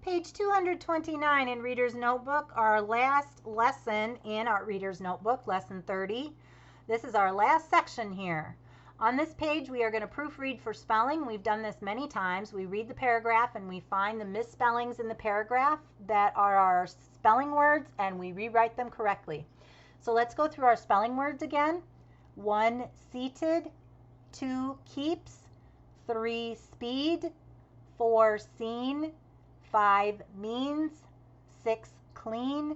Page 229 in Reader's Notebook, our last lesson in our Reader's Notebook, lesson 30. This is our last section here. On this page, we are going to proofread for spelling. We've done this many times. We read the paragraph and we find the misspellings in the paragraph that are our spelling words, and we rewrite them correctly. So let's go through our spelling words again. 1, seated. 2, keeps. 3, speed. 4, seen. 5, means. 6, clean.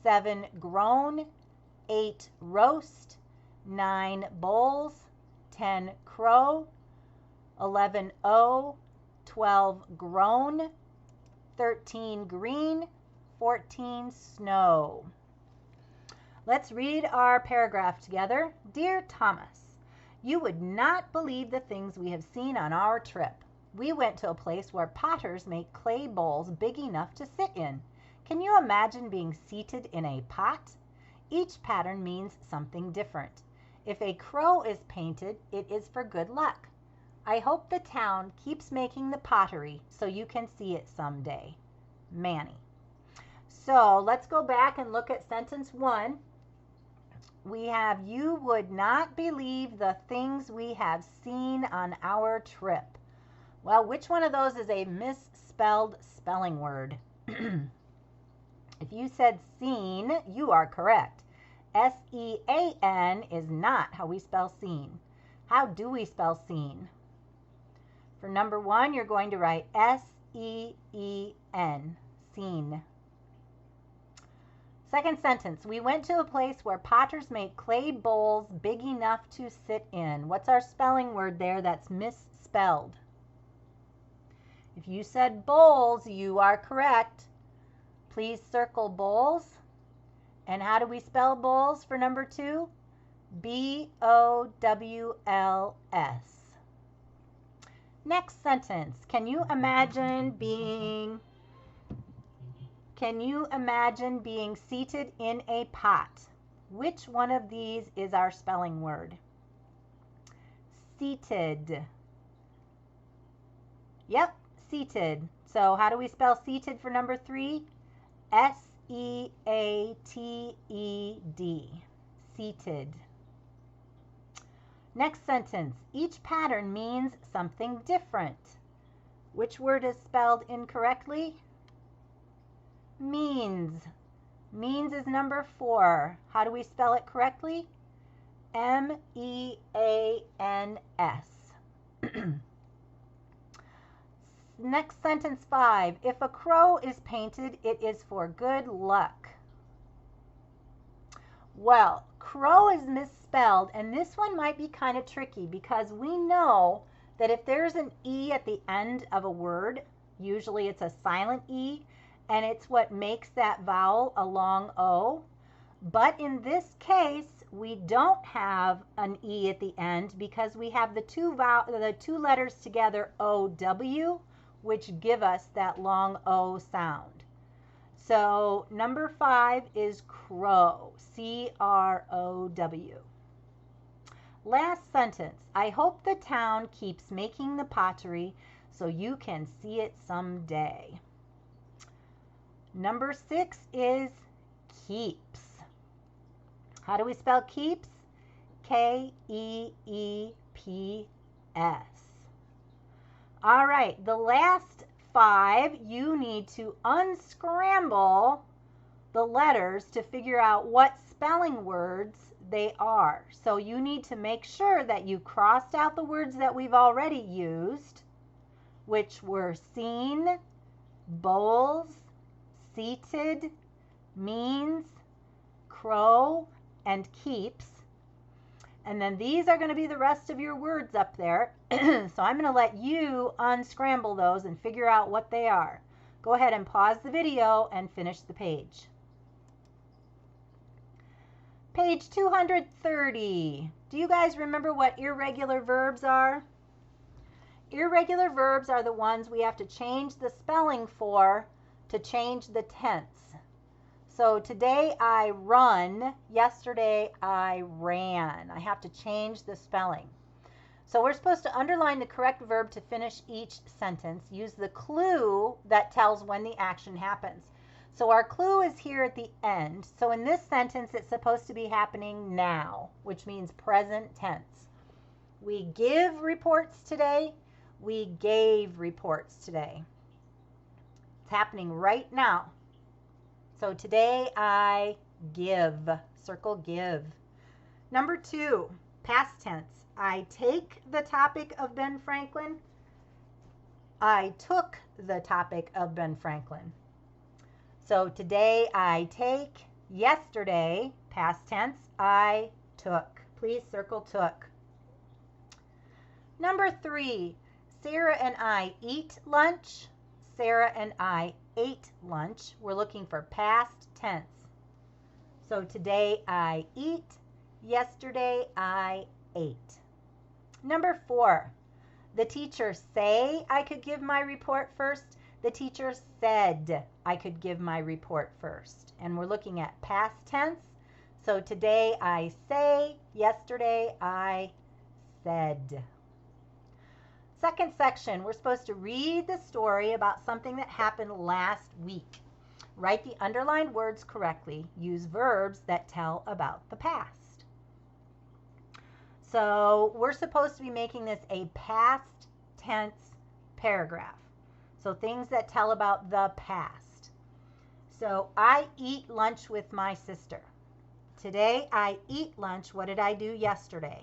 7, grown. 8, roast. 9, bowls. 10, crow. 11, owe. 12, grown. 13, green. 14, snow. Let's read our paragraph together. Dear Thomas, you would not believe the things we have seen on our trip. We went to a place where potters make clay bowls big enough to sit in. Can you imagine being seated in a pot? Each pattern means something different. If a crow is painted, it is for good luck. I hope the town keeps making the pottery so you can see it someday. Manny. So let's go back and look at sentence 1. We have, you would not believe the things we have seen on our trip. Well, which one of those is a misspelled spelling word? If you said seen, you are correct. S-E-A-N is not how we spell seen. How do we spell seen? For number 1, you're going to write S-E-E-N, seen. Second sentence, we went to a place where potters make clay bowls big enough to sit in. What's our spelling word there that's misspelled? If you said bowls, you are correct. Please circle bowls. And how do we spell bowls for number 2? B-O-W-L-S. Next sentence, can you imagine being seated in a pot? Which one of these is our spelling word? Seated. Yep, seated. So how do we spell seated for number 3? S-E-A-T-E-D. Seated. Next sentence, each pattern means something different. Which word is spelled incorrectly? Means. Means is number 4. How do we spell it correctly? M-E-A-N-S. Next sentence 5. If a crow is painted, it is for good luck. Well, crow is misspelled, and this one might be kind of tricky because we know that if there's an E at the end of a word, usually it's a silent E, and it's what makes that vowel a long O. But in this case, we don't have an E at the end because we have the two letters together, O-W, which give us that long O sound. So number 5 is crow, C-R-O-W. Last sentence, I hope the town keeps making the pottery so you can see it someday. Number 6 is keeps. How do we spell keeps? K-E-E-P-S. All right, the last 5, you need to unscramble the letters to figure out what spelling words they are. So you need to make sure that you crossed out the words that we've already used, which were seen, bowls, seated, means, crow, and keeps. And then these are going to be the rest of your words up there. So I'm going to let you unscramble those and figure out what they are. Go ahead and pause the video and finish the page. Page 230. Do you guys remember what irregular verbs are? Irregular verbs are the ones we have to change the spelling for to change the tense. So today I run, yesterday I ran. I have to change the spelling. So we're supposed to underline the correct verb to finish each sentence. Use the clue that tells when the action happens. So our clue is here at the end. So in this sentence, it's supposed to be happening now, which means present tense. We give reports today. We gave reports today. It's happening right now. So today I give. Circle give. Number 2, past tense. I take the topic of Ben Franklin. I took the topic of Ben Franklin. So today I take. Yesterday, past tense, I took. Please circle took. Number 3, Sarah and I eat lunch. Sarah and I ate lunch. We're looking for past tense. So today I eat. Yesterday I ate. Number 4, the teacher say I could give my report first. The teacher said I could give my report first. And we're looking at past tense. So today I say, yesterday I said. Second section, we're supposed to read the story about something that happened last week. Write the underlined words correctly. Use verbs that tell about the past. So we're supposed to be making this a past tense paragraph. So things that tell about the past. So I eat lunch with my sister. Today I eat lunch. What did I do yesterday?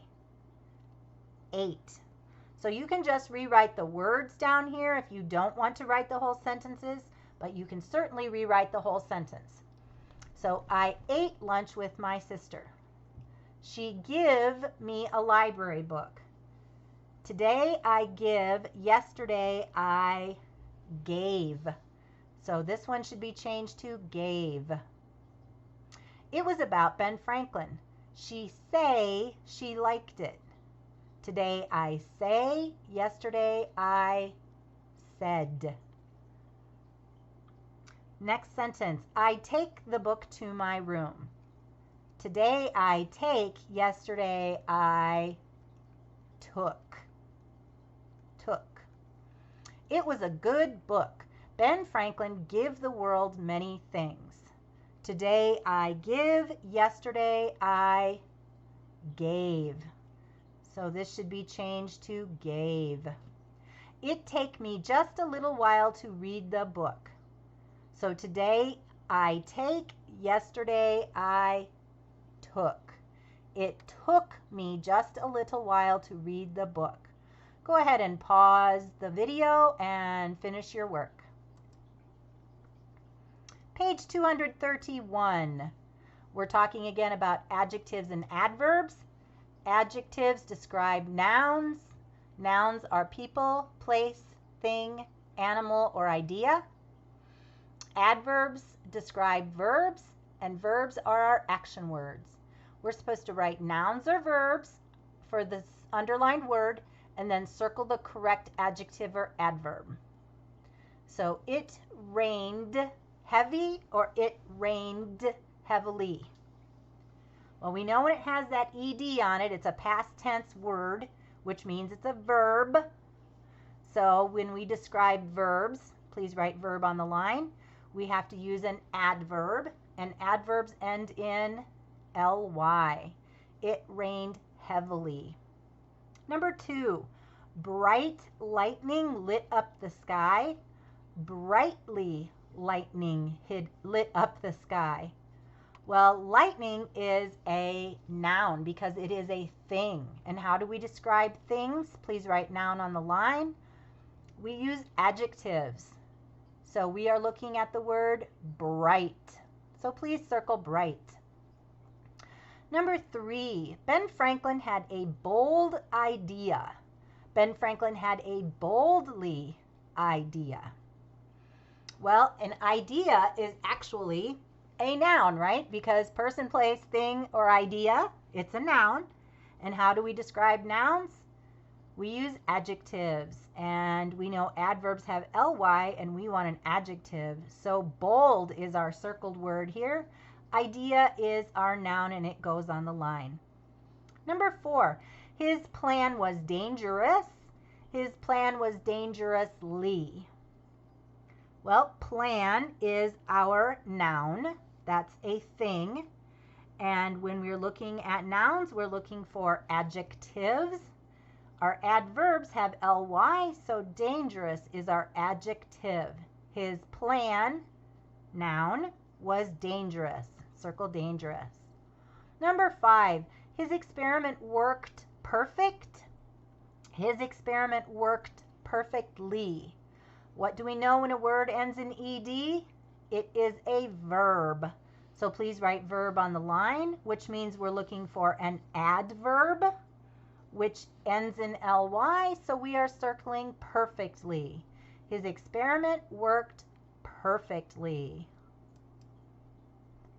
Ate. So you can just rewrite the words down here if you don't want to write the whole sentences, but you can certainly rewrite the whole sentence. So I ate lunch with my sister. She give me a library book. Today I give. Yesterday I gave. So this one should be changed to gave. It was about Ben Franklin. She say she liked it. Today I say. Yesterday I said. Next sentence. I take the book to my room. Today I take. Yesterday I took. Took. It was a good book. Ben Franklin give the world many things. Today I give. Yesterday I gave. So this should be changed to gave. It take me just a little while to read the book. So today I take. Yesterday I took. It took me just a little while to read the book. Go ahead and pause the video and finish your work. Page 231. We're talking again about adjectives and adverbs. Adjectives describe nouns. Nouns are people, place, thing, animal, or idea. Adverbs describe verbs, and verbs are our action words. We're supposed to write nouns or verbs for this underlined word and then circle the correct adjective or adverb. So it rained heavy or it rained heavily. Well, we know when it has that ed on it, it's a past tense word, which means it's a verb. So when we describe verbs, please write verb on the line. We have to use an adverb, and adverbs end in ly. It rained heavily. Number 2, bright lightning lit up the sky. Brightly lightning lit up the sky. Well, lightning is a noun because it is a thing. And how do we describe things? Please write noun on the line. We use adjectives. So we are looking at the word bright. So please circle bright. Number 3, Ben Franklin had a bold idea. Ben Franklin had a boldly idea. Well, an idea is actually a noun, right? Because person, place, thing, or idea, it's a noun. And how do we describe nouns? We use adjectives, and we know adverbs have ly, and we want an adjective. So bold is our circled word here. Idea is our noun, and it goes on the line. Number 4, His plan was dangerous. His plan was dangerously. Well, plan is our noun. That's a thing. And when we're looking at nouns, we're looking for adjectives. Our adverbs have ly, so dangerous is our adjective. His plan, noun, was dangerous. Circle dangerous. Number 5, his experiment worked perfect. His experiment worked perfectly. What do we know when a word ends in ed? It is a verb. So please write verb on the line, which means we're looking for an adverb, which ends in ly, so we are circling perfectly. His experiment worked perfectly.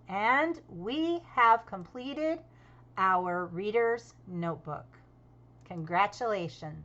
And we have completed our Reader's Notebook. Congratulations.